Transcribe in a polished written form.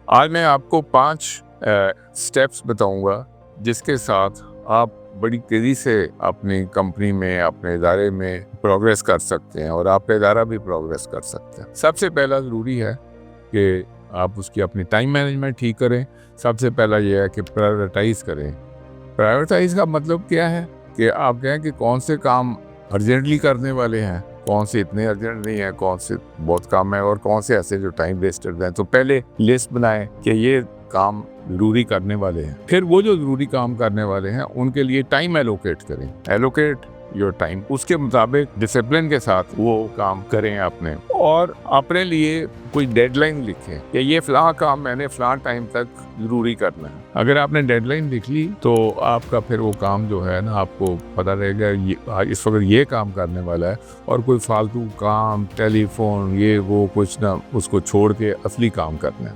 आज मैं आपको 5 स्टेप्स बताऊंगा जिसके साथ आप बड़ी तेज़ी से अपनी कंपनी में, अपने इदारे में प्रोग्रेस कर सकते हैं और आपका इदारा भी प्रोग्रेस कर सकते हैं। सबसे पहला ज़रूरी है कि आप उसकी अपनी टाइम मैनेजमेंट ठीक करें। सबसे पहला ये है कि प्रायोरिटाइज़ करें। प्रायोरिटाइज़ का मतलब क्या है कि आप कहें कि कौन से काम अर्जेंटली करने वाले हैं, कौन से इतने अर्जेंट नहीं है, कौन से बहुत काम है और कौन से ऐसे जो टाइम वेस्टर्स हैं। तो पहले लिस्ट बनाएं कि ये काम ज़रूरी करने वाले हैं। फिर वो जो ज़रूरी काम करने वाले हैं उनके लिए टाइम एलोकेट करें। एलोकेट योर टाइम, उसके मुताबिक डिसिप्लिन के साथ वो काम करें अपने, और अपने लिए कोई डेडलाइन लिखें कि ये फ़लाँ काम मैंने फ़लाँ टाइम तक ज़रूरी करना है। अगर आपने डेडलाइन लिख ली तो आपका फिर वो काम जो है ना, आपको पता रहेगा ये इस वक्त ये काम करने वाला है, और कोई फालतू काम, टेलीफोन, ये वो कुछ ना, उसको छोड़ के असली काम करना है।